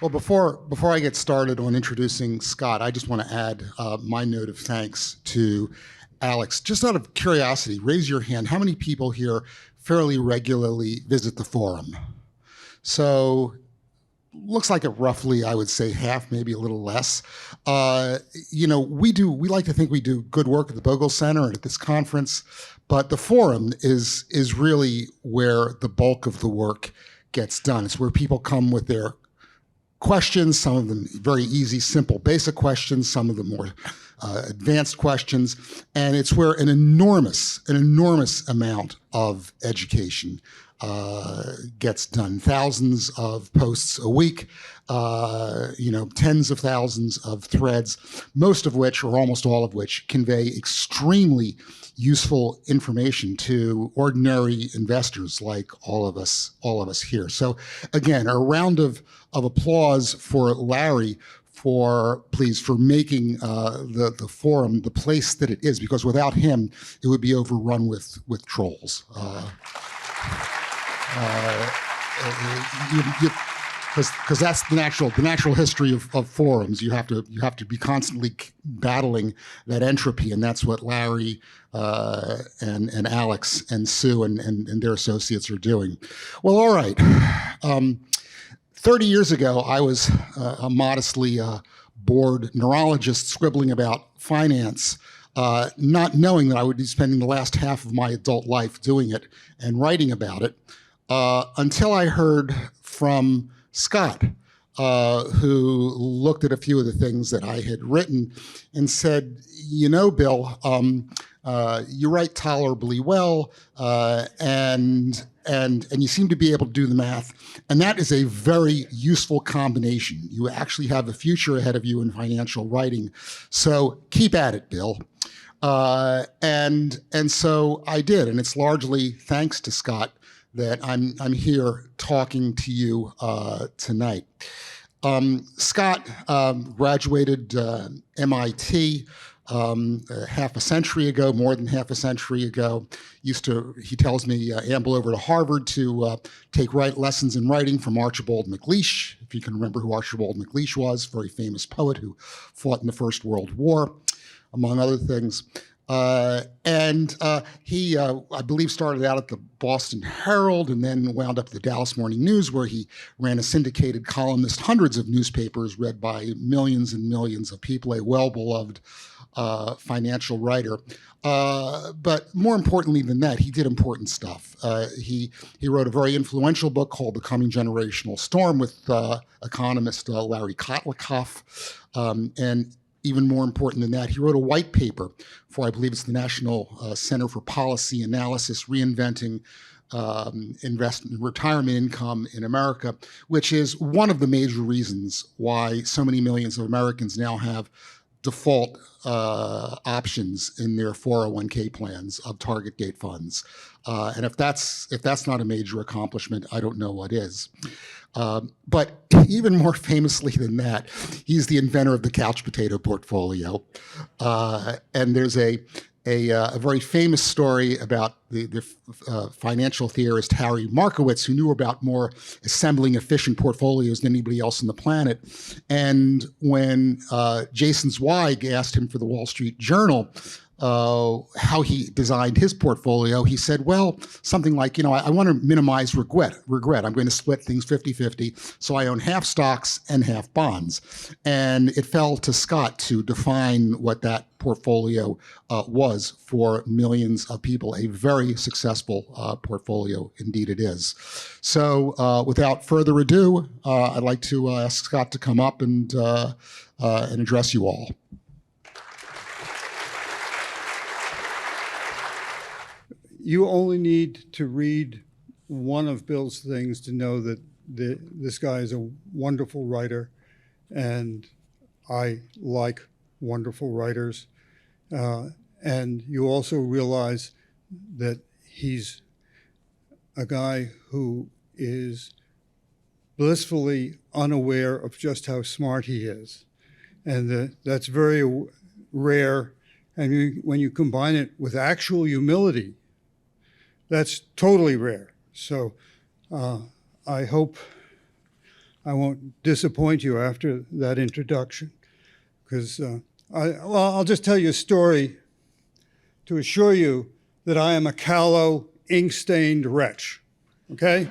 Well, before I get started on introducing Scott, I just want to add my note of thanks to Alex. Just out of curiosity, raise your hand. How many people here fairly regularly visit the forum? So looks like it roughly, I would say half, maybe a little less. We like to think we do good work at the Bogle Center and at this conference, but the forum is really where the bulk of the work gets done. It's where people come with their questions, some of them very easy, simple, basic questions, some of them more advanced questions, and it's where an enormous amount of education gets done. Thousands of posts a week, tens of thousands of threads, most of which, or almost all of which, convey extremely useful information to ordinary investors like all of us here. So again, a round of applause for Larry for making the forum the place that it is, because without him, it would be overrun with trolls. Because that's the natural history of forums. You have to be constantly battling that entropy, and that's what Larry and Alex and Sue and their associates are doing. Well, all right. 30 years ago, I was a modestly bored neurologist scribbling about finance, not knowing that I would be spending the last half of my adult life doing it and writing about it, until I heard from Scott, who looked at a few of the things that I had written and said, Bill, you write tolerably well, and you seem to be able to do the math, and that is a very useful combination. You actually have a future ahead of you in financial writing, so keep at it, Bill. And so I did, and it's largely thanks to Scott that I'm here talking to you tonight. Scott graduated MIT half a century ago, more than half a century ago. He tells me, amble over to Harvard to take lessons in writing from Archibald MacLeish. If you can remember who Archibald MacLeish was, very famous poet who fought in the First World War, among other things. He, I believe, started out at the Boston Herald and then wound up at the Dallas Morning News, where he ran a syndicated columnist, hundreds of newspapers read by millions and millions of people, a well-beloved financial writer. But more importantly than that, he did important stuff. He wrote a very influential book called The Coming Generational Storm with economist Larry Kotlikoff, and even more important than that, he wrote a white paper for, I believe it's the National Center for Policy Analysis, Reinventing Retirement Income in America, which is one of the major reasons why so many millions of Americans now have default options in their 401k plans of target date funds. And if that's not a major accomplishment, I don't know what is. But even more famously than that, he's the inventor of the couch potato portfolio. And there's a very famous story about the financial theorist Harry Markowitz, who knew about more assembling efficient portfolios than anybody else on the planet. And when Jason Zweig asked him for the Wall Street Journal how he designed his portfolio, he said, well, something like, I want to minimize regret. I'm going to split things 50-50, so I own half stocks and half bonds. And it fell to Scott to define what that portfolio was for millions of people. A very successful portfolio, indeed it is. So without further ado, I'd like to ask Scott to come up and address you all. You only need to read one of Bill's things to know that this guy is a wonderful writer, and I like wonderful writers. And you also realize that he's a guy who is blissfully unaware of just how smart he is. And that's very rare. And when you combine it with actual humility, that's totally rare. So I hope I won't disappoint you after that introduction, because I'll just tell you a story to assure you that I am a callow, ink-stained wretch, okay?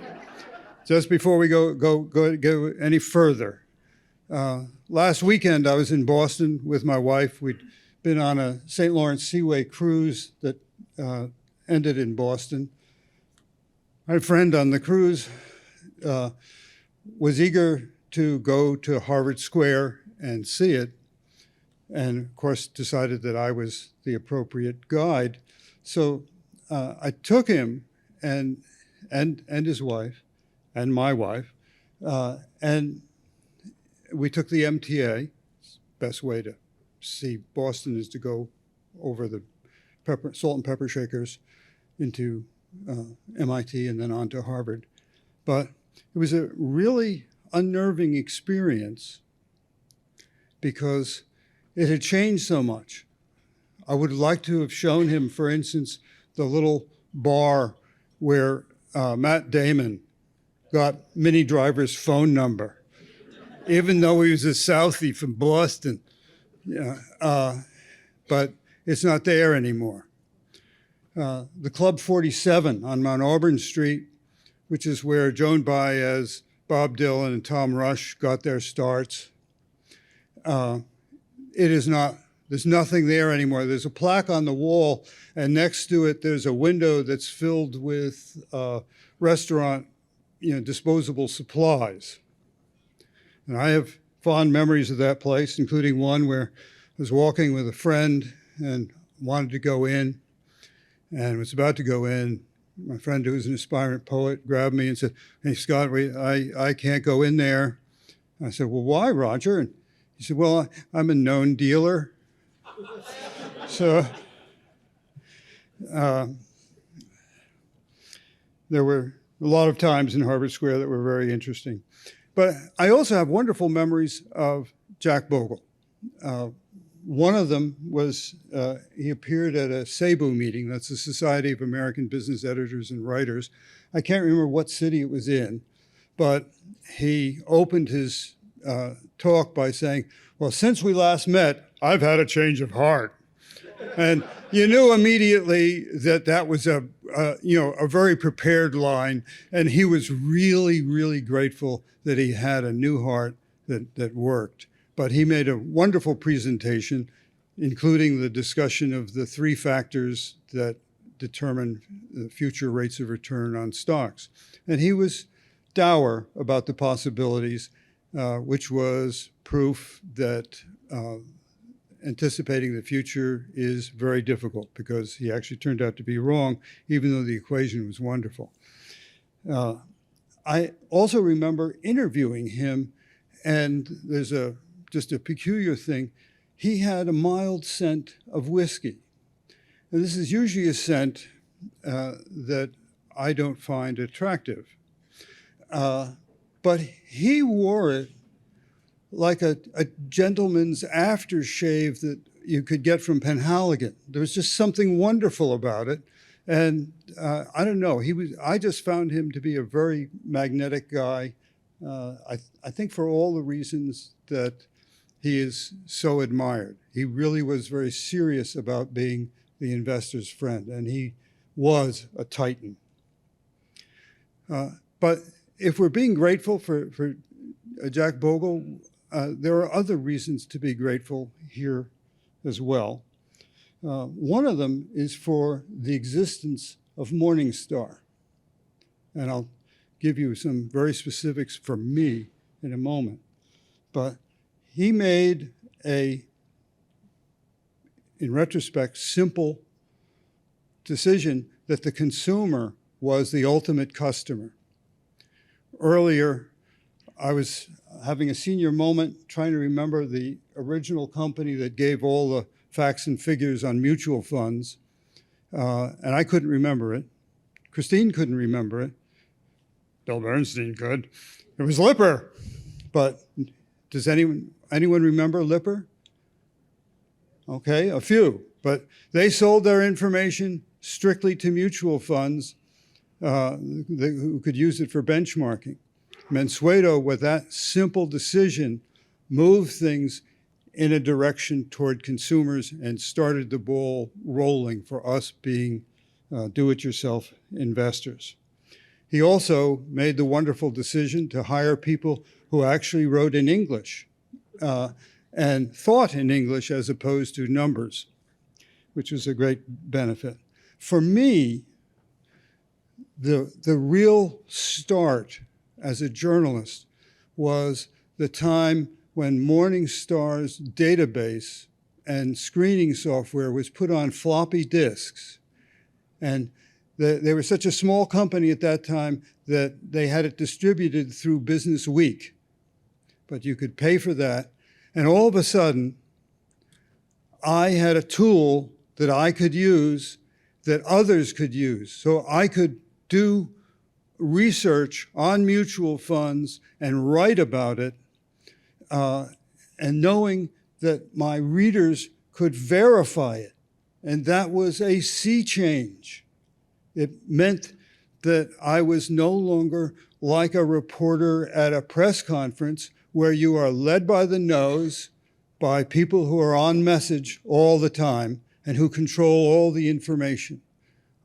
Just before we go any further. Last weekend, I was in Boston with my wife. We'd been on a St. Lawrence Seaway cruise that ended in Boston. My friend on the cruise was eager to go to Harvard Square and see it, and of course decided that I was the appropriate guide. So I took him and his wife and my wife, and we took the MTA. Best way to see Boston is to go over the salt and pepper shakers into MIT and then on to Harvard. But it was a really unnerving experience because it had changed so much. I would like to have shown him, for instance, the little bar where Matt Damon got Minnie Driver's phone number, even though he was a Southie from Boston. But it's not there anymore. The Club 47 on Mount Auburn Street, which is where Joan Baez, Bob Dylan, and Tom Rush got their starts. It is not, there's nothing there anymore. There's a plaque on the wall, and next to it, there's a window that's filled with restaurant, disposable supplies. And I have fond memories of that place, including one where I was walking with a friend and wanted to go in, and was about to go in. My friend, who was an aspiring poet, grabbed me and said, "Hey, Scott, I can't go in there." I said, "Well, why, Roger?" And he said, "Well, I'm a known dealer." So there were a lot of times in Harvard Square that were very interesting. But I also have wonderful memories of Jack Bogle. One of them was he appeared at a SABU meeting. That's the Society of American Business Editors and Writers. I can't remember what city it was in, but he opened his talk by saying, "Well, since we last met, I've had a change of heart." And you knew immediately that that was a very prepared line, and he was really, really grateful that he had a new heart that worked. But he made a wonderful presentation, including the discussion of the 3 factors that determine the future rates of return on stocks. And he was dour about the possibilities, which was proof that anticipating the future is very difficult, because he actually turned out to be wrong, even though the equation was wonderful. I also remember interviewing him, and there's just a peculiar thing. He had a mild scent of whiskey. And this is usually a scent that I don't find attractive. But he wore it like a gentleman's aftershave that you could get from Penhaligon. There was just something wonderful about it. And I don't know, I just found him to be a very magnetic guy. I think for all the reasons that he is so admired. He really was very serious about being the investor's friend, and he was a titan. But if we're being grateful for Jack Bogle, there are other reasons to be grateful here as well. One of them is for the existence of Morningstar. And I'll give you some very specifics from me in a moment. But he made in retrospect, simple decision that the consumer was the ultimate customer. Earlier, I was having a senior moment trying to remember the original company that gave all the facts and figures on mutual funds, and I couldn't remember it. Christine couldn't remember it. Bill Bernstein could. It was Lipper. But does anyone remember Lipper? Okay, a few. But they sold their information strictly to mutual funds who could use it for benchmarking. Mansueto, with that simple decision, moved things in a direction toward consumers and started the ball rolling for us being do-it-yourself investors. He also made the wonderful decision to hire people who actually wrote in English and thought in English as opposed to numbers, which was a great benefit. For me, the real start as a journalist was the time when Morningstar's database and screening software was put on floppy disks. And they were such a small company at that time that they had it distributed through Business Week. But you could pay for that. And all of a sudden, I had a tool that I could use that others could use. So I could do research on mutual funds and write about it, and knowing that my readers could verify it. And that was a sea change. It meant that I was no longer like a reporter at a press conference where you are led by the nose by people who are on message all the time and who control all the information.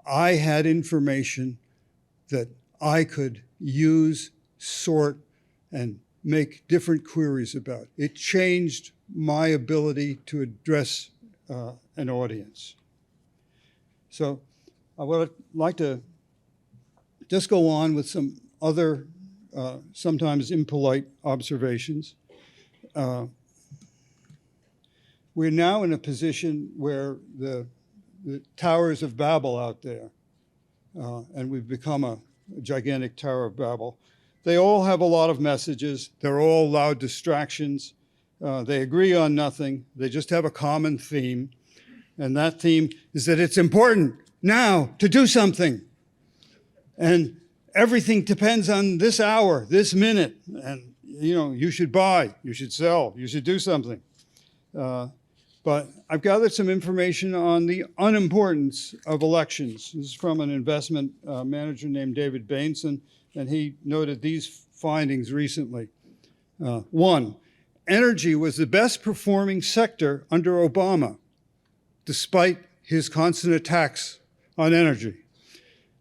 I had information that I could use, sort, and make different queries about. It changed my ability to address an audience. So I would like to just go on with some other sometimes impolite observations. We're now in a position where the towers of Babel out there, and we've become a gigantic Tower of Babel. They all have a lot of messages. They're all loud distractions. They agree on nothing. They just have a common theme. And that theme is that it's important now to do something. And everything depends on this hour, this minute. And, you know, you should buy, you should sell, you should do something. But I've gathered some information on the unimportance of elections. This is from an investment manager named David Bainson, and he noted these findings recently. One, energy was the best performing sector under Obama, despite his constant attacks on energy.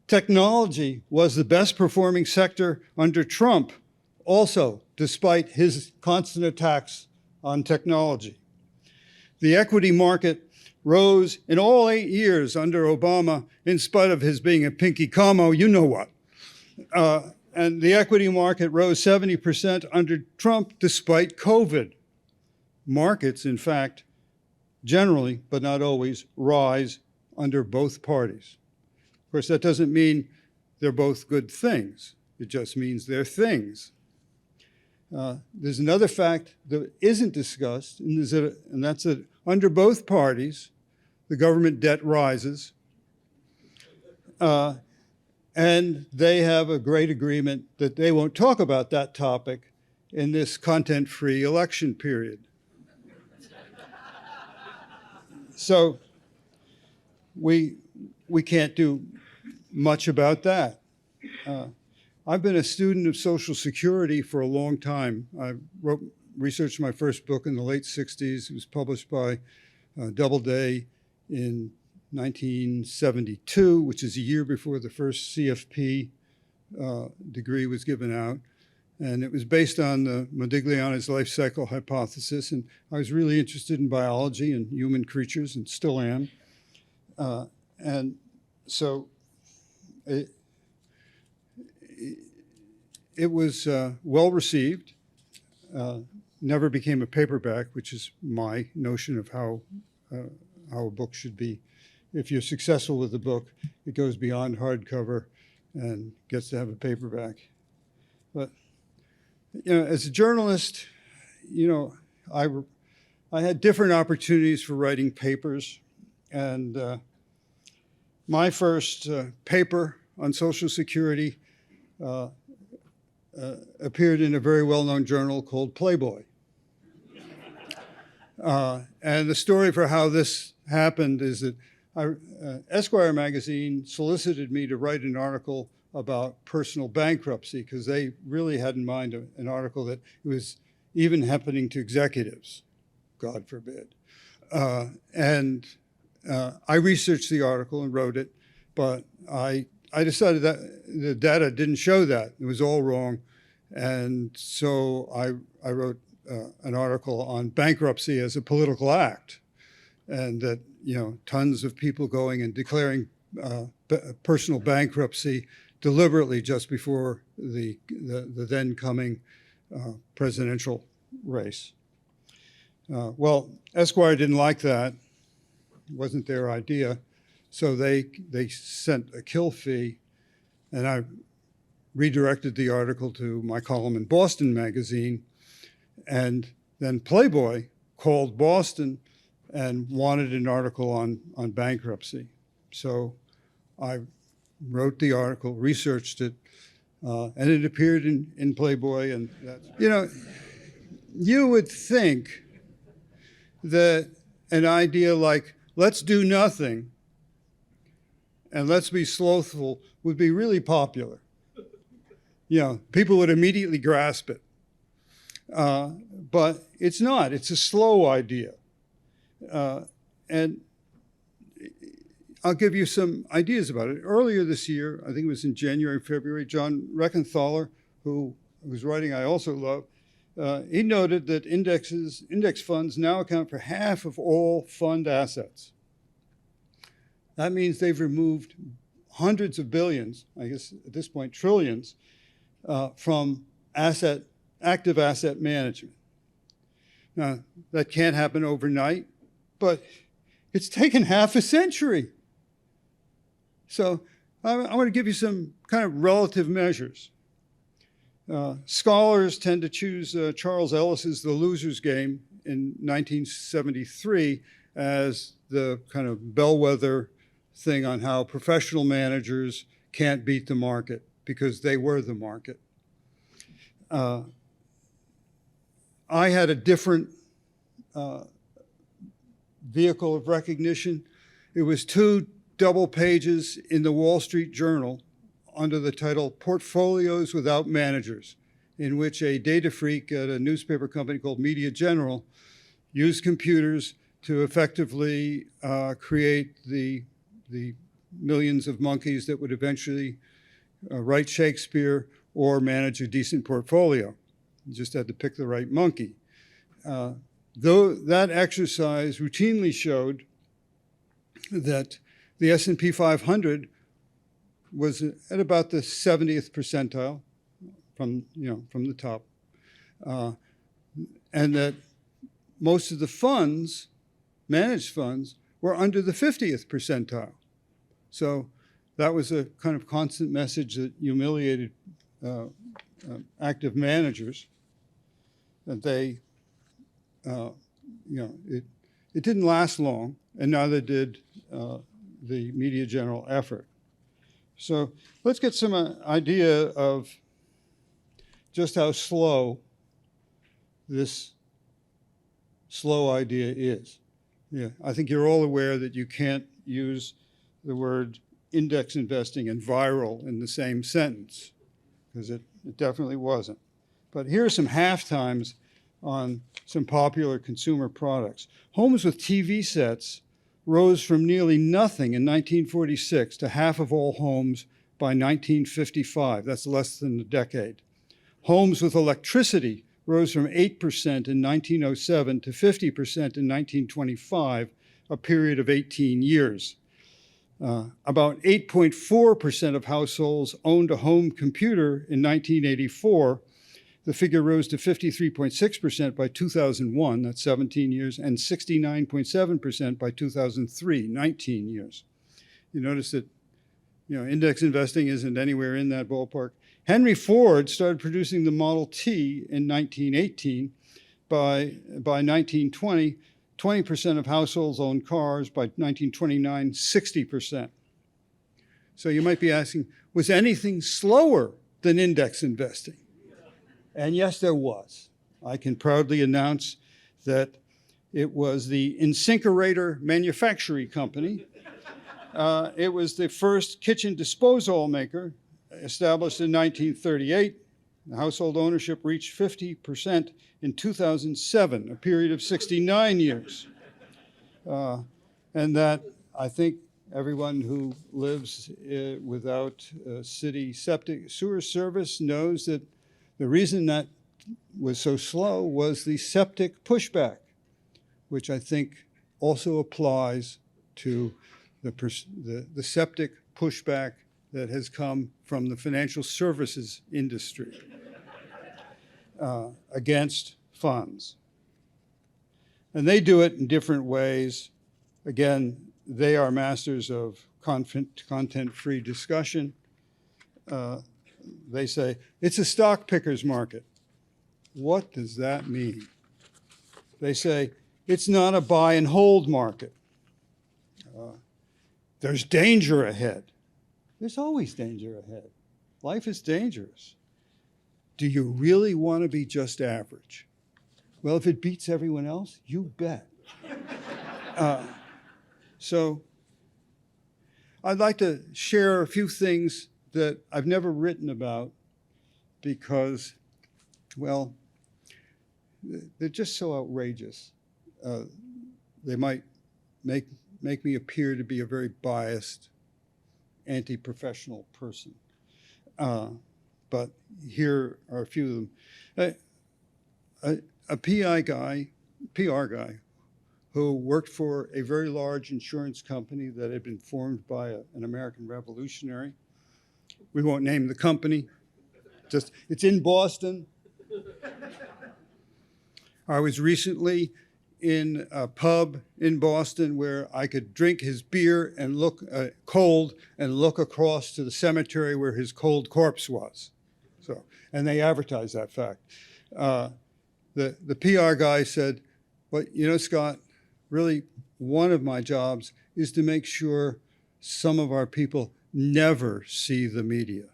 Technology was the best performing sector under Trump, also despite his constant attacks on technology. The equity market rose in all 8 years under Obama, in spite of his being a pinky como, you know what. And the equity market rose 70% under Trump, despite COVID. Markets, in fact, generally, but not always, rise under both parties. Of course, that doesn't mean they're both good things. It just means they're things. There's another fact that isn't discussed, and that's that under both parties, the government debt rises, and they have a great agreement that they won't talk about that topic in this content-free election period. So we can't do much about that. I've been a student of Social Security for a long time. I researched my first book in the late 60s. It was published by Doubleday in 1972, which is a year before the first CFP degree was given out. And it was based on the Modigliani's life cycle hypothesis. And I was really interested in biology and human creatures, and still am. And so it was well received, never became a paperback, which is my notion of how a book should be. If you're successful with the book, it goes beyond hardcover and gets to have a paperback. But, you know, as a journalist, you know, I had different opportunities for writing papers. And my first paper on Social Security appeared in a very well-known journal called Playboy. And the story for how this happened is that Esquire magazine solicited me to write an article about personal bankruptcy, because they really had in mind an article that it was even happening to executives, God forbid. And I researched the article and wrote it, but I decided that the data didn't show that. It was all wrong. And so I wrote an article on bankruptcy as a political act, and that, tons of people going and declaring personal bankruptcy deliberately just before the then coming presidential race. Well, Esquire didn't like that. It wasn't their idea. So they sent a kill fee, and I redirected the article to my column in Boston Magazine. And then Playboy called Boston and wanted an article on bankruptcy. So I wrote the article, researched it, and it appeared in Playboy. And you would think that an idea like, let's do nothing and let's be slothful, would be really popular. People would immediately grasp it. But it's not. It's a slow idea. And I'll give you some ideas about it. Earlier this year, I think it was in January, February, John Reckenthaler, whose writing I also love, he noted that index funds now account for half of all fund assets. That means they've removed hundreds of billions, I guess at this point trillions, from active asset management. Now, that can't happen overnight, but it's taken half a century. So I want to give you some kind of relative measures. Scholars tend to choose Charles Ellis's The Loser's Game in 1973 as the kind of bellwether thing on how professional managers can't beat the market because they were the market. I had a different vehicle of recognition. It was 2 double pages in the Wall Street Journal under the title Portfolios Without Managers, in which a data freak at a newspaper company called Media General used computers to effectively create the millions of monkeys that would eventually write Shakespeare or manage a decent portfolio. You just had to pick the right monkey. Though that exercise routinely showed that the S&P 500 was at about the 70th percentile from the top, and that most of the funds, managed funds, were under the 50th percentile. So that was a kind of constant message that humiliated active managers. That they, it didn't last long, and neither did the Media General effort. So let's get some idea of just how slow this slow idea is. Yeah, I think you're all aware that you can't use the word index investing and viral in the same sentence, because it definitely wasn't. But here are some half times on some popular consumer products. Homes with TV sets rose from nearly nothing in 1946 to half of all homes by 1955. That's less than a decade. Homes with electricity rose from 8% in 1907 to 50% in 1925, a period of 18 years. About 8.4% of households owned a home computer in 1984. The figure rose to 53.6% by 2001, that's 17 years, and 69.7% by 2003, 19 years. You notice that, index investing isn't anywhere in that ballpark. Henry Ford started producing the Model T in 1918. By 1920, 20% of households owned cars. By 1929, 60%. So you might be asking, was anything slower than index investing? And yes, there was. I can proudly announce that it was the Incinerator Manufacturing Company. It was the first kitchen disposal maker. established in 1938. The household ownership reached 50% in 2007, a period of 69 years. And that, I think, everyone who lives without city septic sewer service knows that the reason that was so slow was the septic pushback, which I think also applies to the septic pushback that has come from the financial services industry against funds. And they do it in different ways. Again, they are masters of content-free discussion. They say, it's a stock picker's market. What does that mean? They say, it's not a buy and hold market. There's danger ahead. There's always danger ahead. Life is dangerous. Do you really want to be just average? Well, if it beats everyone else, you bet. So I'd like to share a few things that I've never written about because, well, they're just so outrageous. They might make me appear to be a very biased, anti-professional person. But here are a few of them. A PR guy who worked for a very large insurance company that had been formed by an American revolutionary. We won't name the company. Just, it's in Boston. I was recently in a pub in Boston where I could drink his beer and look cold and look across to the cemetery where his cold corpse was. So, and they advertised that fact. The PR guy said, well, you know, Scott, really one of my jobs is to make sure some of our people never see the media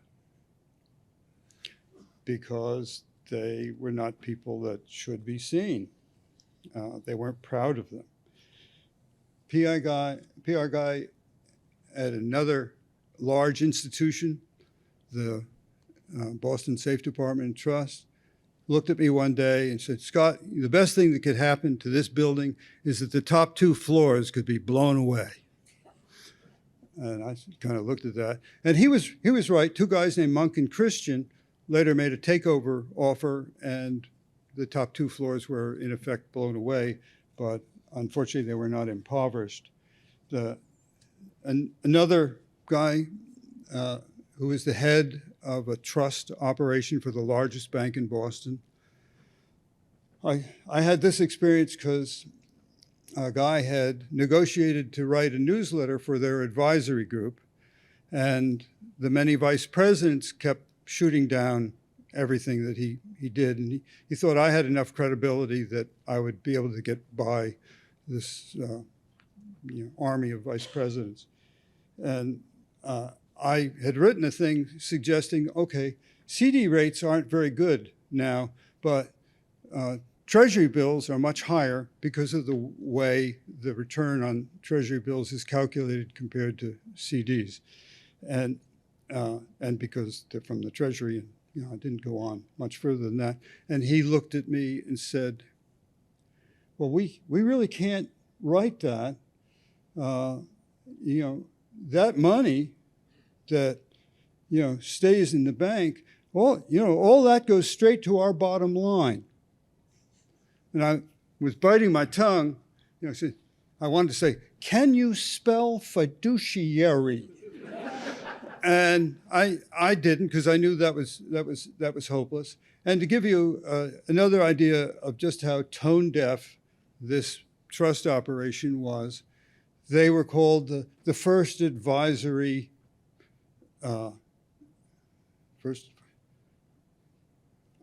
because they were not people that should be seen. They weren't proud of them. PR guy at another large institution, the Boston Safe Department and Trust, looked at me one day and said, Scott, the best thing that could happen to this building is that the top 2 floors could be blown away. And I kind of looked at that. And he was right. 2 guys named Monk and Christian later made a takeover offer, and the top 2 floors were in effect blown away, but unfortunately they were not impoverished. Another guy who is the head of a trust operation for the largest bank in Boston. I had this experience because a guy had negotiated to write a newsletter for their advisory group, and the many vice presidents kept shooting down everything that he did. And he thought I had enough credibility that I would be able to get by this army of vice presidents. And I had written a thing suggesting, okay, CD rates aren't very good now, but Treasury bills are much higher because of the way the return on Treasury bills is calculated compared to CDs. And because they're from the Treasury, and I didn't go on much further than that. And he looked at me and said, well, we really can't write that. That money that, stays in the bank, all that goes straight to our bottom line. And I was biting my tongue, I wanted to say, can you spell fiduciary? And I didn't, because I knew that was hopeless. And to give you another idea of just how tone deaf this trust operation was, they were called the first advisory. I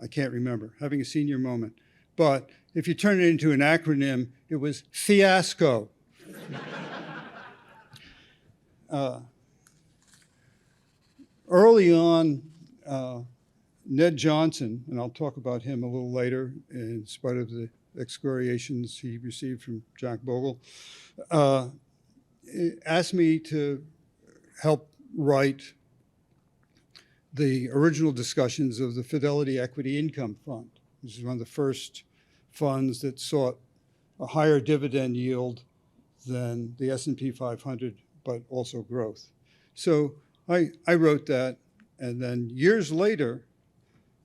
can't remember, having a senior moment. But if you turn it into an acronym, it was fiasco. Early on, Ned Johnson, and I'll talk about him a little later, in spite of the excoriations he received from Jack Bogle, asked me to help write the original discussions of the Fidelity Equity Income Fund, which is one of the first funds that sought a higher dividend yield than the S&P 500, but also growth. So I wrote that, and then years later,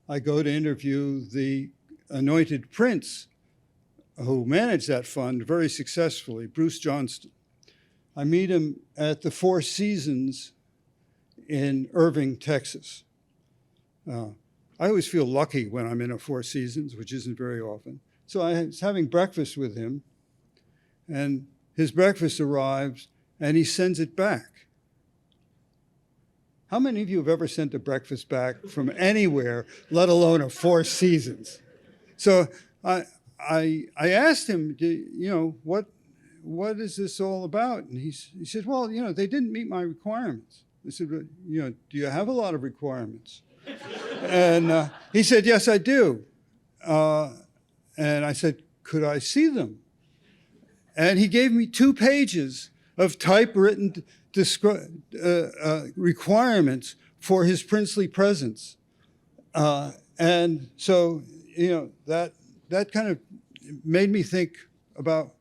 I go to interview the anointed prince who managed that fund very successfully, Bruce Johnston. I meet him at the Four Seasons in Irving, Texas. I always feel lucky when I'm in a Four Seasons, which isn't very often. So I was having breakfast with him, and his breakfast arrives, and he sends it back. How many of you have ever sent a breakfast back from anywhere, let alone a Four Seasons? So I asked him, what is this all about? And he said, well, they didn't meet my requirements. I said, do you have a lot of requirements? And he said, yes, I do. And I said, could I see them? And he gave me 2 pages of typewritten requirements for his princely presence. And so, that kind of made me think about,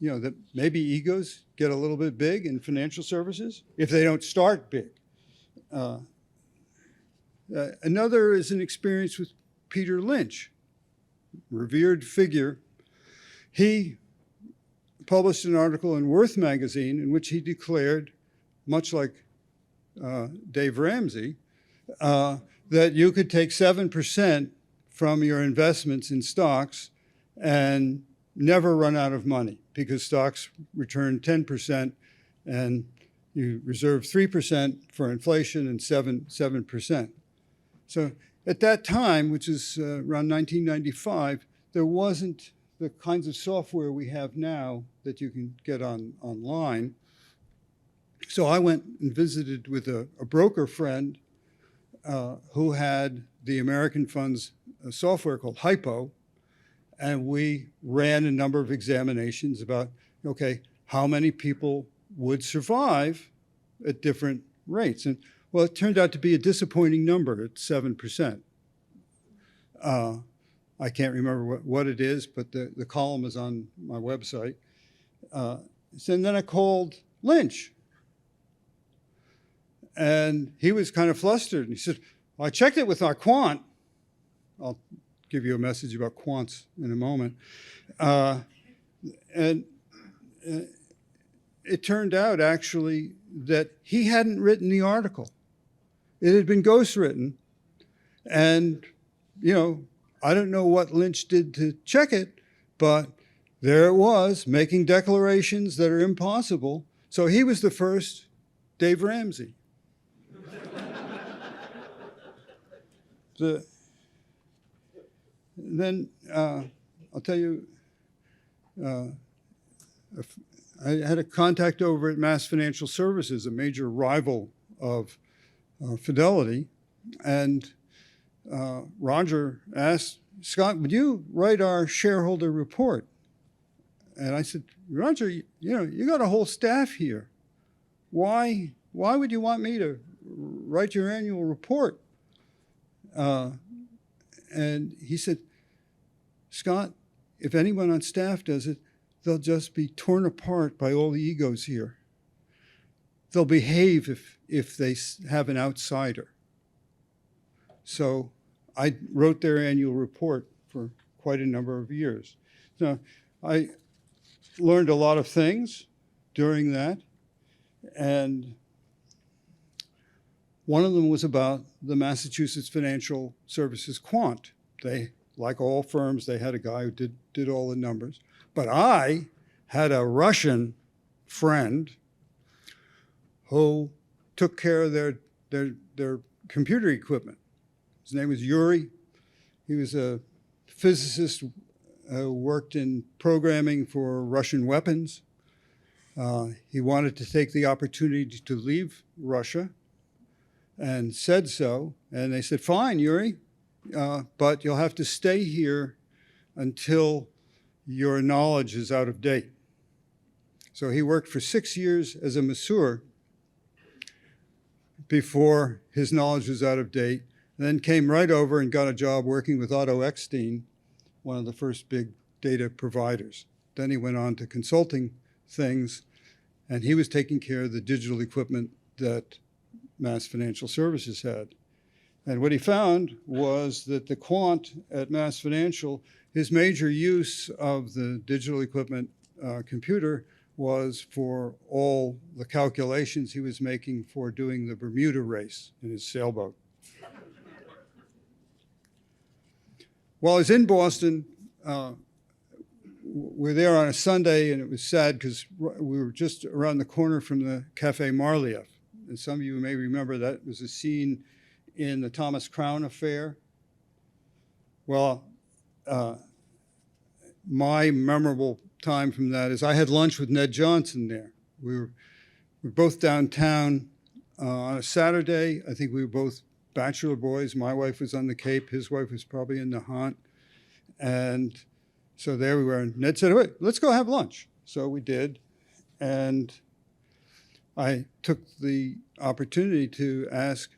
that maybe egos get a little bit big in financial services if they don't start big. Another is an experience with Peter Lynch, revered figure. He published an article in Worth magazine in which he declared, much like Dave Ramsey, that you could take 7% from your investments in stocks and never run out of money because stocks return 10% and you reserve 3% for inflation and 7%. So at that time, which is around 1995, there wasn't the kinds of software we have now that you can get online. So I went and visited with a broker friend who had the American Funds software called Hypo, and we ran a number of examinations about, okay, how many people would survive at different rates. And well, it turned out to be a disappointing number at 7%. I can't remember what it is, but the column is on my website. So then I called Lynch. And he was kind of flustered. And he said, well, I checked it with our quant. I'll give you a message about quants in a moment. And it turned out, actually, that he hadn't written the article. It had been ghostwritten. And, I don't know what Lynch did to check it, but there it was, making declarations that are impossible. So he was the first Dave Ramsey. Then I'll tell you, I had a contact over at Mass Financial Services, a major rival of Fidelity, and Roger asked, Scott, would you write our shareholder report? And I said, Roger, you got a whole staff here. Why would you want me to write your annual report? And he said, Scott, if anyone on staff does it, they'll just be torn apart by all the egos here. They'll behave if they have an outsider. So I wrote their annual report for quite a number of years. So I learned a lot of things during that. And one of them was about the Massachusetts Financial Services quant. They, like all firms, they had a guy who did all the numbers. But I had a Russian friend who took care of their computer equipment. His name was Yuri. He was a physicist who worked in programming for Russian weapons. He wanted to take the opportunity to leave Russia and said so. And they said, fine, Yuri, but you'll have to stay here until your knowledge is out of date. So he worked for 6 years as a masseur. before his knowledge was out of date, then came right over and got a job working with Otto Eckstein, one of the first big data providers. Then he went on to consulting things, and he was taking care of the digital equipment that Mass Financial Services had. And what he found was that the quant at Mass Financial, his major use of the digital equipment computer was for all the calculations he was making for doing the Bermuda race in his sailboat. While I was in Boston, we were there on a Sunday, and it was sad because we were just around the corner from the Café Marlieff. And some of you may remember that was a scene in the Thomas Crown affair. Well, my memorable time from that is I had lunch with Ned Johnson there. We were both downtown on a Saturday. I think we were both bachelor boys. My wife was on the Cape. His wife was probably in Nahant. And so there we were. And Ned said, "Wait, let's go have lunch." So we did. And I took the opportunity to ask,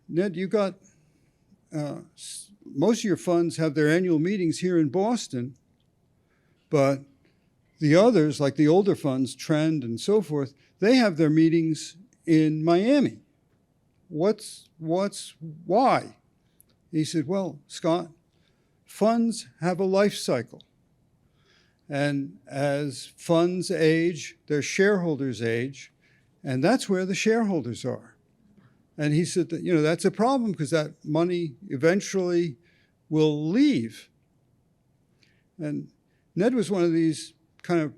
Ned, you got, most of your funds have their annual meetings here in Boston, but the others, like the older funds, Trend and so forth, they have their meetings in Miami. Why? He said, "Well, Scott, funds have a life cycle. And as funds age, their shareholders age, and that's where the shareholders are." And he said that, that's a problem because that money eventually will leave. And Ned was one of these kind of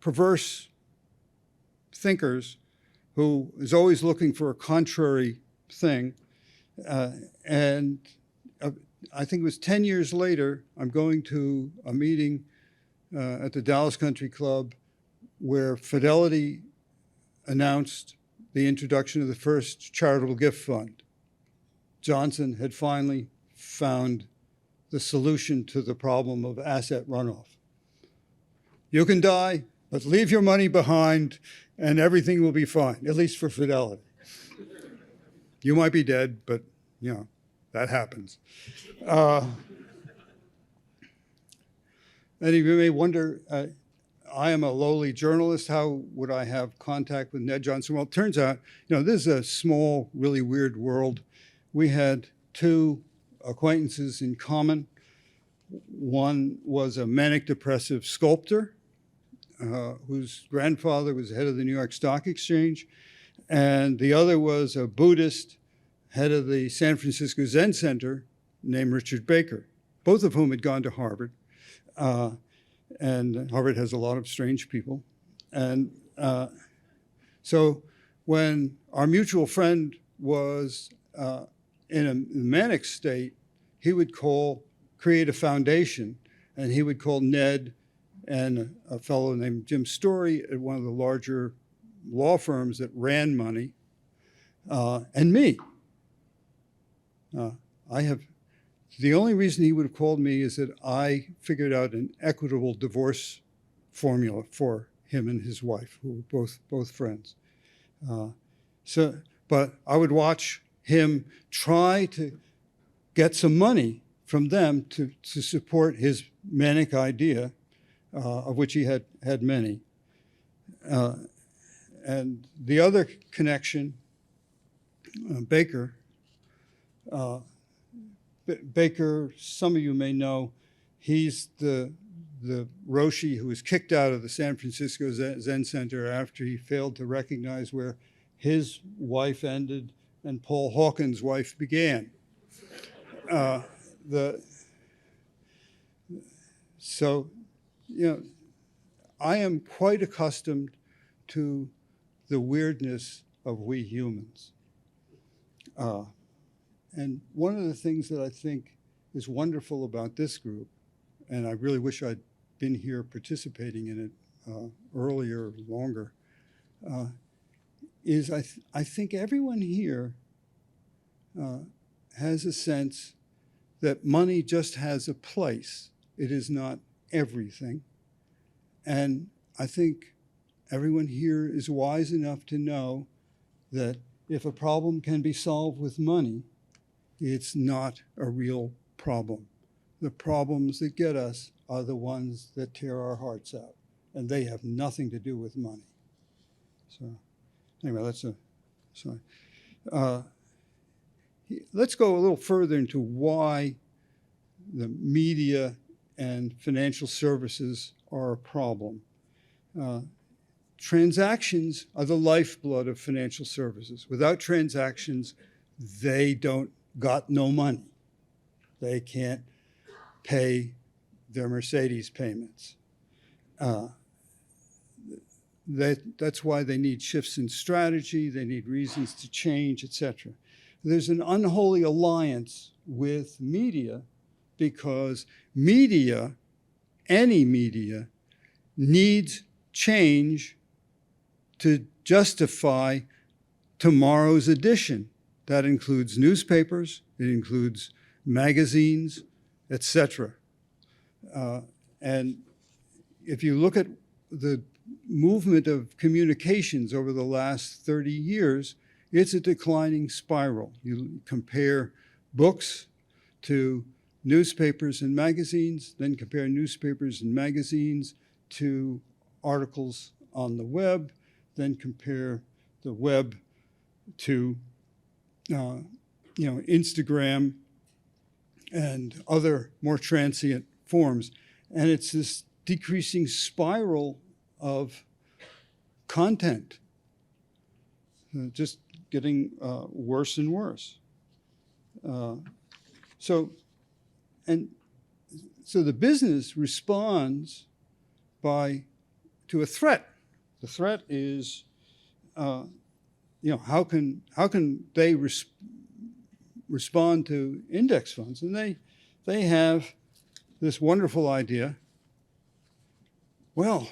perverse thinkers who is always looking for a contrary thing. And I think it was 10 years later, I'm going to a meeting at the Dallas Country Club where Fidelity announced the introduction of the first charitable gift fund. Johnson had finally found the solution to the problem of asset runoff. You can die, but leave your money behind and everything will be fine, at least for Fidelity. You might be dead, but that happens. And you may wonder, I am a lowly journalist. How would I have contact with Ned Johnson? Well, it turns out, this is a small, really weird world. We had two acquaintances in common. One was a manic depressive sculptor whose grandfather was head of the New York Stock Exchange. And the other was a Buddhist head of the San Francisco Zen Center named Richard Baker, both of whom had gone to Harvard. And Harvard has a lot of strange people. And so when our mutual friend was in a manic state, he would create a foundation, and he would call Ned and a fellow named Jim Story at one of the larger law firms that ran money, and me. The only reason he would have called me is that I figured out an equitable divorce formula for him and his wife, who were both friends. But I would watch him try to get some money from them to support his manic idea, of which he had many. And the other connection, Baker, some of you may know, he's the Roshi who was kicked out of the San Francisco Zen Center after he failed to recognize where his wife ended and Paul Hawkins' wife began. So, I am quite accustomed to the weirdness of we humans. And one of the things that I think is wonderful about this group, and I really wish I'd been here participating in it earlier, longer, is I think everyone here has a sense that money just has a place. It is not everything. And I think everyone here is wise enough to know that if a problem can be solved with money, it's not a real problem. The problems that get us are the ones that tear our hearts out, and they have nothing to do with money. So anyway, let's go a little further into why the media and financial services are a problem. Transactions are the lifeblood of financial services. Without transactions, they don't got no money. They can't pay their Mercedes payments. That's why they need shifts in strategy, they need reasons to change, etc. There's an unholy alliance with media because media, any media, needs change to justify tomorrow's edition. That includes newspapers, it includes magazines, etc. And if you look at the movement of communications over the last 30 years, it's a declining spiral. You compare books to newspapers and magazines, then compare newspapers and magazines to articles on the web, then compare the web to Instagram and other more transient forms. And it's this decreasing spiral of content, just getting worse and worse. So the business responds to a threat. The threat is, how can they respond to index funds? And they have this wonderful idea. Well,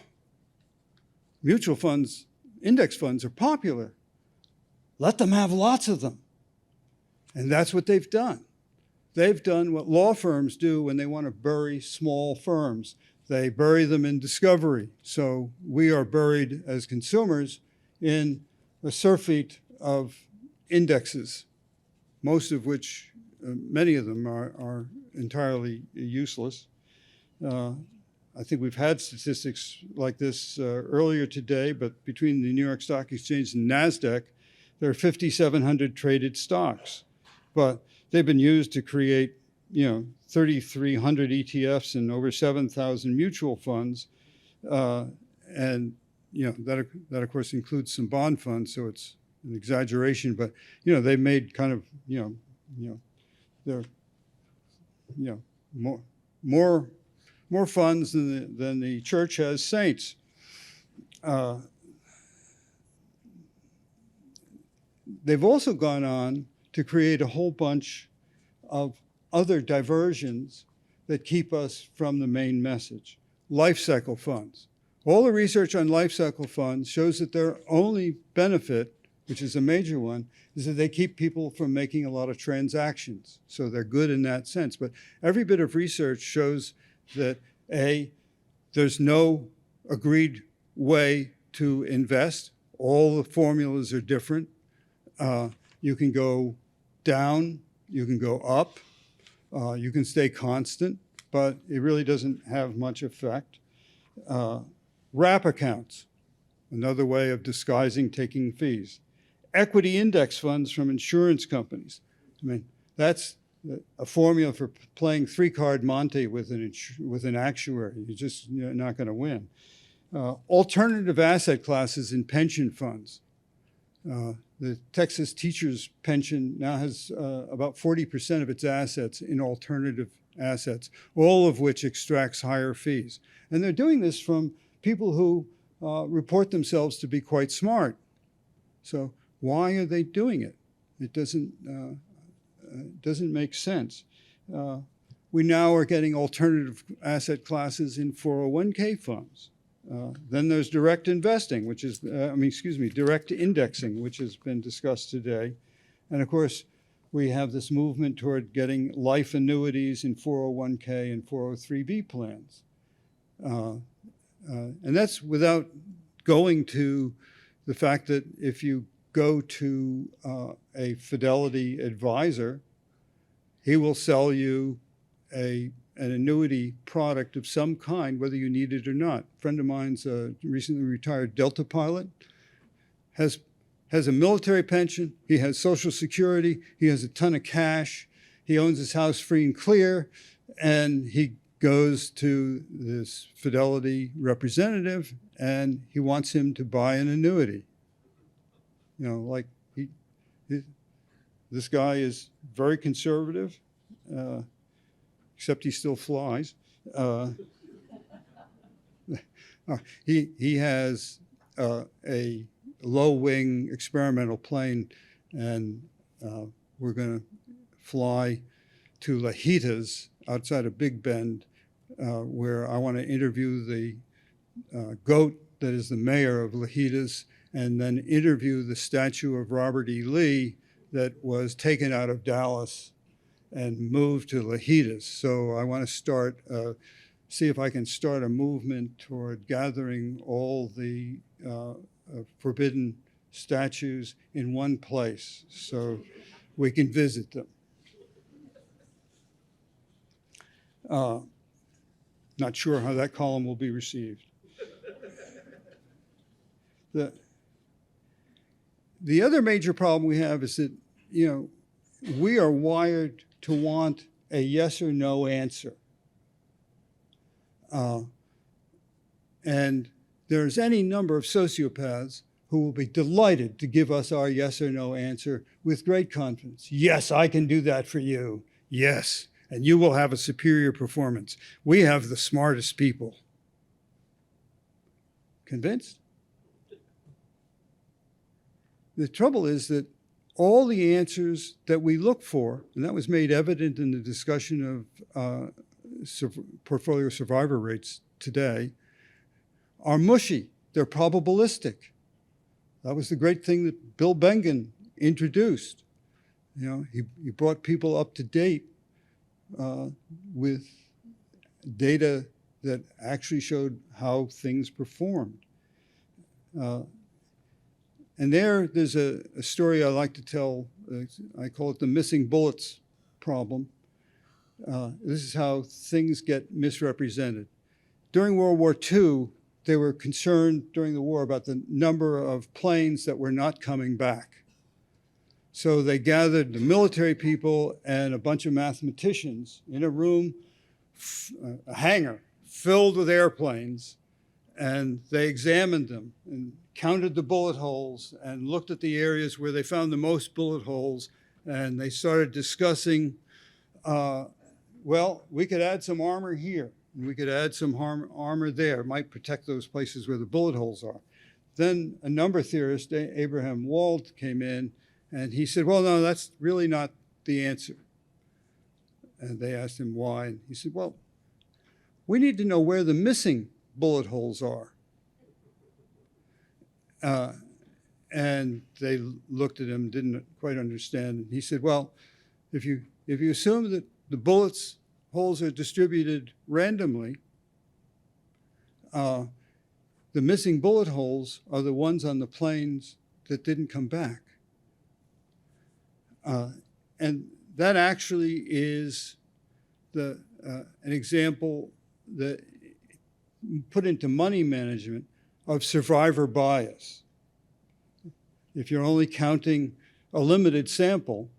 mutual funds, index funds are popular. Let them have lots of them. And that's what they've done. They've done what law firms do when they want to bury small firms. They bury them in discovery. So we are buried as consumers in a surfeit of indexes, most of which, many of them are entirely useless. I think we've had statistics like this earlier today, but between the New York Stock Exchange and NASDAQ, there are 5,700 traded stocks. But they've been used to create, 3,300 ETFs and over 7,000 mutual funds. And, that of course includes some bond funds, so it's an exaggeration, but, they made kind of, they're, more funds than the church has saints. They've also gone on to create a whole bunch of other diversions that keep us from the main message. Life cycle funds. All the research on life cycle funds shows that their only benefit, which is a major one, is that they keep people from making a lot of transactions. So they're good in that sense. But every bit of research shows that there's no agreed way to invest. All the formulas are different. You can go down, you can go up, you can stay constant, but it really doesn't have much effect. Wrap accounts, another way of disguising taking fees. Equity index funds from insurance companies. I mean, that's a formula for playing three-card Monte with an actuary. You're just not going to win. Alternative asset classes in pension funds. The Texas teachers' pension now has about 40% of its assets in alternative assets, all of which extracts higher fees. And they're doing this from people who report themselves to be quite smart. So why are they doing it? It doesn't make sense. We now are getting alternative asset classes in 401k funds. Then there's direct investing, which is, direct indexing, which has been discussed today. And of course, we have this movement toward getting life annuities in 401k and 403b plans. And that's without going to the fact that if you go to a Fidelity advisor, he will sell you an annuity product of some kind, whether you need it or not. A friend of mine's a recently retired Delta pilot, has a military pension, he has Social Security, he has a ton of cash, he owns his house free and clear, and he goes to this Fidelity representative and he wants him to buy an annuity. You know, like this guy is very conservative, except he still flies. He has a low-wing experimental plane, and we're going to fly to Lajitas outside of Big Bend, where I want to interview the goat that is the mayor of Lajitas, and then interview the statue of Robert E. Lee that was taken out of Dallas and moved to Lajitas. So I want to see if I can start a movement toward gathering all the forbidden statues in one place so we can visit them. Not sure how that column will be received. The other major problem we have is that, you know, we are wired to want a yes or no answer. And there's any number of sociopaths who will be delighted to give us our yes or no answer with great confidence. Yes, I can do that for you. Yes, and you will have a superior performance. We have the smartest people. Convinced? The trouble is that all the answers that we look for, and that was made evident in the discussion of portfolio survivor rates today, are mushy. They're probabilistic. That was the great thing that Bill Bengen introduced. You know, he brought people up to date with data that actually showed how things performed. And there's a story I like to tell. I call it the missing bullets problem. This is how things get misrepresented. During World War II, they were concerned during the war about the number of planes that were not coming back. So they gathered the military people and a bunch of mathematicians in a room, a hangar filled with airplanes, and they examined them and counted the bullet holes and looked at the areas where they found the most bullet holes, and they started discussing, well, we could add some armor here, and we could add some armor there. It might protect those places where the bullet holes are. Then a number theorist, Abraham Wald, came in, and he said, well, no, that's really not the answer. And they asked him why, and he said, well, we need to know where the missing bullet holes are. And they looked at him, didn't quite understand. And he said, well, if you assume that the bullets holes are distributed randomly, the missing bullet holes are the ones on the planes that didn't come back. And that actually is an example that put into money management of survivor bias. If you're only counting a limited sample,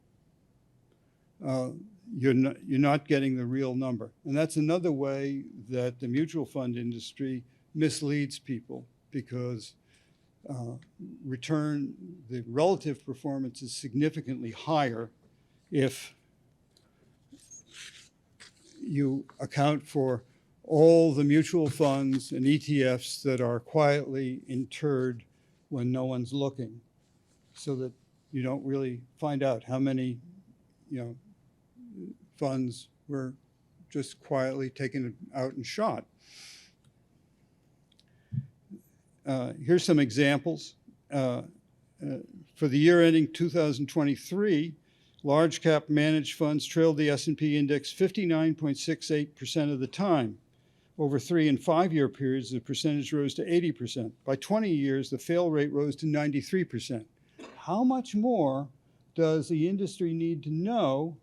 you're not getting the real number. And that's another way that the mutual fund industry misleads people, because the relative performance is significantly higher if you account for all the mutual funds and ETFs that are quietly interred when no one's looking, so that you don't really find out how many, funds were just quietly taken out and shot. Here's some examples. For the year ending 2023, large cap managed funds trailed the S&P index 59.68% of the time. Over 3 and 5 year periods, the percentage rose to 80%. By 20 years, the fail rate rose to 93%. how much more does the industry need to know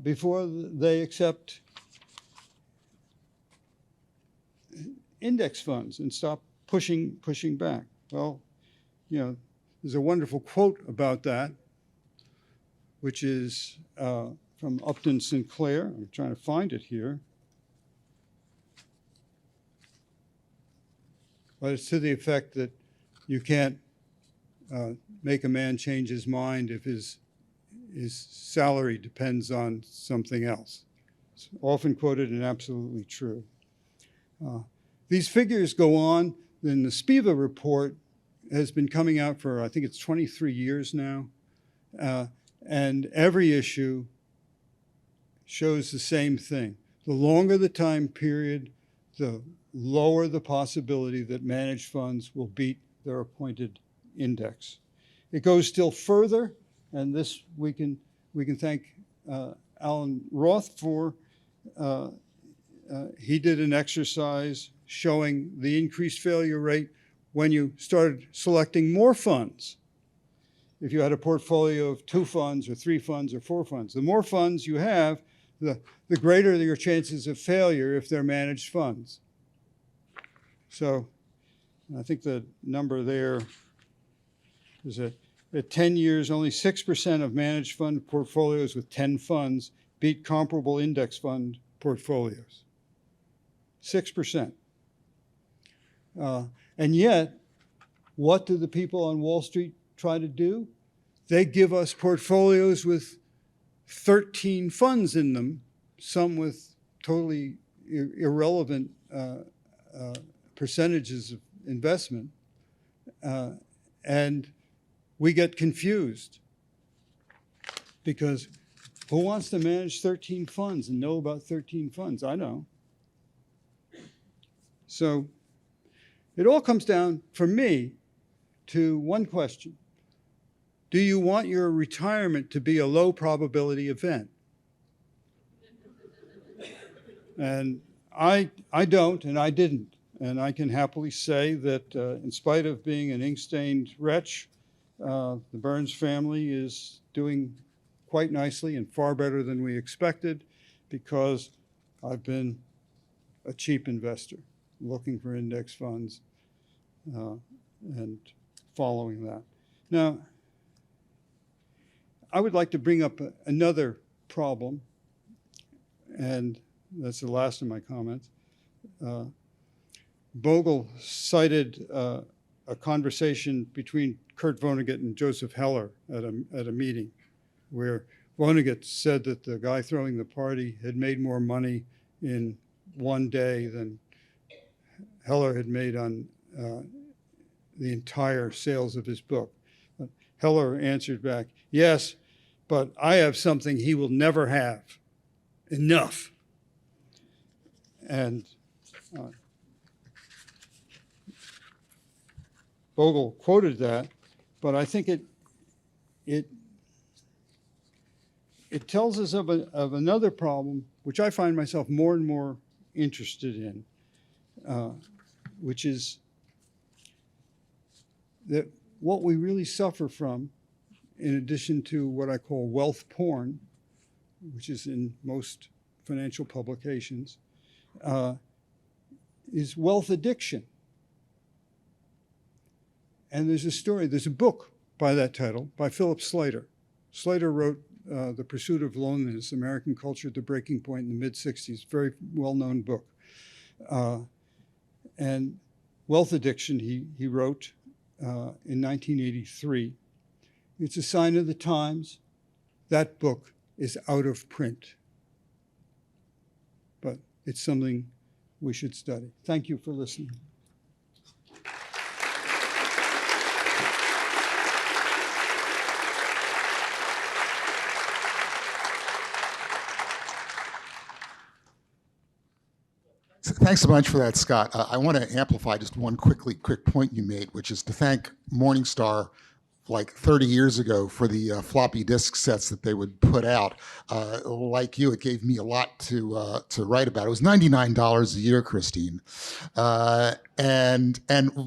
before they accept index funds and stop pushing back? Well, there's a wonderful quote about that, which is from Upton Sinclair. I'm trying to find it here. But it's to the effect that you can't make a man change his mind if his salary depends on something else. It's often quoted and absolutely true. These figures go on. Then the SPIVA report has been coming out for, I think it's 23 years now. And every issue shows the same thing. The longer the time period, the lower the possibility that managed funds will beat their appointed index. It goes still further, and this we can thank Alan Roth for. He did an exercise showing the increased failure rate when you started selecting more funds. If you had a portfolio of 2 funds or 3 funds or 4 funds, the more funds you have, the greater your chances of failure if they're managed funds. So I think the number there is that at 10 years, only 6% of managed fund portfolios with 10 funds beat comparable index fund portfolios. 6%. And yet, what do the people on Wall Street try to do? They give us portfolios with 13 funds in them, some with totally irrelevant percentages of investment, and we get confused because who wants to manage 13 funds and know about 13 funds? I know. So it all comes down, for me, to one question. Do you want your retirement to be a low probability event? And I don't, and I didn't. And I can happily say that in spite of being an ink-stained wretch, the Burns family is doing quite nicely and far better than we expected, because I've been a cheap investor looking for index funds and following that. Now, I would like to bring up another problem, and that's the last of my comments. Bogle cited a conversation between Kurt Vonnegut and Joseph Heller at a meeting, where Vonnegut said that the guy throwing the party had made more money in one day than Heller had made on the entire sales of his book. Heller answered back, "Yes, but I have something he will never have. Enough." And Bogle quoted that, but I think it tells us of another problem, which I find myself more and more interested in, which is that what we really suffer from, in addition to what I call wealth porn, which is in most financial publications, is wealth addiction. And there's a book by that title by Philip Slater. Slater wrote The Pursuit of Loneliness, American Culture at the Breaking Point in the mid-'60s, very well-known book. And wealth addiction, he wrote in 1983. It's a sign of the times. That book is out of print. But it's something we should study. Thank you for listening. Thanks so much for that, Scott. I want to amplify just one quick point you made, which is to thank Morningstar like 30 years ago for the floppy disk sets that they would put out. Like you, it gave me a lot to write about. It was $99 a year, Christine, and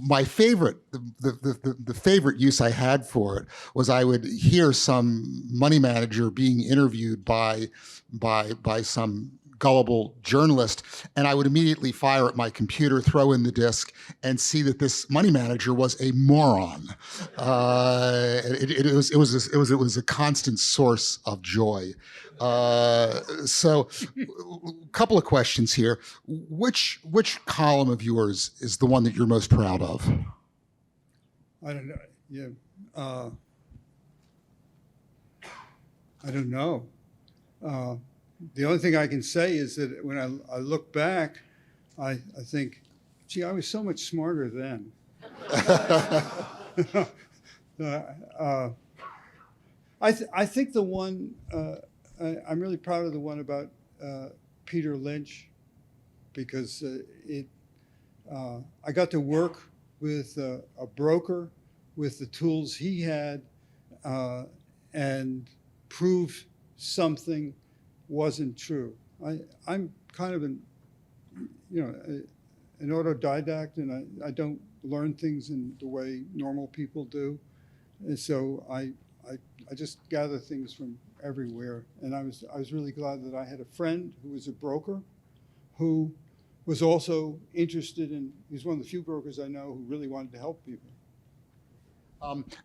my favorite, the favorite use I had for it was I would hear some money manager being interviewed by some gullible journalist, and I would immediately fire at my computer, throw in the disk, and see that this money manager was a moron. It was a constant source of joy. So, a couple of questions here. Which column of yours is the one that you're most proud of? I don't know. Yeah. I don't know. The only thing I can say is that when I look back, I think, gee, I was so much smarter then. I think the one, I'm really proud of the one about Peter Lynch, because I got to work with a broker with the tools he had and prove something wasn't true. I'm kind of an autodidact, and I don't learn things in the way normal people do. And so I just gather things from everywhere. And I was really glad that I had a friend who was a broker who was also interested in, he's one of the few brokers I know who really wanted to help people.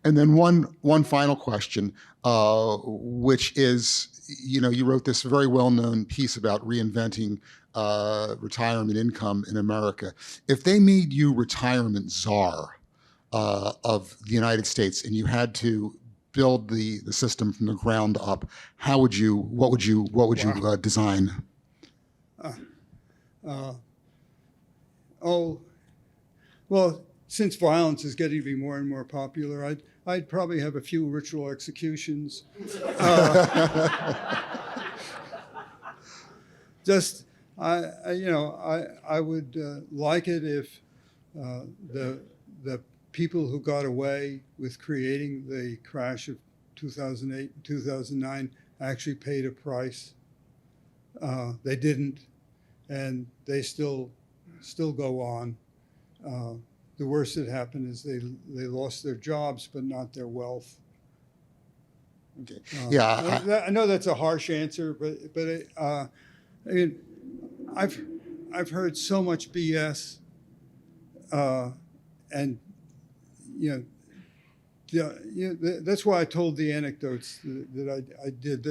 And then one final question, which is, you wrote this very well-known piece about reinventing retirement income in America. If they made you retirement czar of the United States and you had to build the system from the ground up, what would you design? Well, since violence is getting to be more and more popular, I'd probably have a few ritual executions. I would like it if the people who got away with creating the crash of 2008 and 2009 actually paid a price. They didn't, and they still go on. The worst that happened is they lost their jobs, but not their wealth. Okay. I know that's a harsh answer, but I mean, I've heard so much BS, and that's why I told the anecdotes that I did.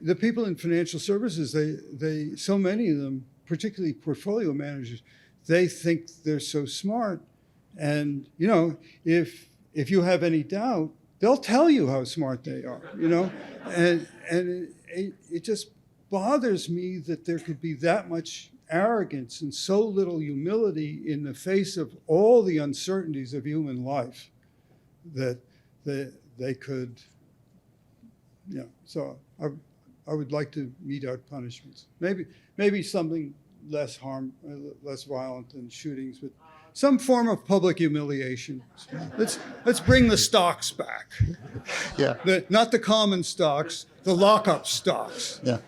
The people in financial services, they so many of them, particularly portfolio managers, they think they're so smart. And, if you have any doubt, they'll tell you how smart they are, And it just bothers me that there could be that much arrogance and so little humility in the face of all the uncertainties of human life that they could, so I would like to mete out punishments. Maybe something less violent than shootings, but some form of public humiliation. Let's bring the stocks back. Yeah. Not the common stocks, the lockup stocks. Yeah.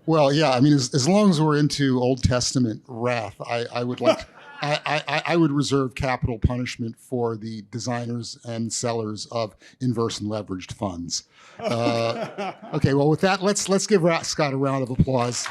Well, yeah. I mean, as long as we're into Old Testament wrath, I would like. I would reserve capital punishment for the designers and sellers of inverse and leveraged funds. Okay, well, with that, let's give Scott a round of applause.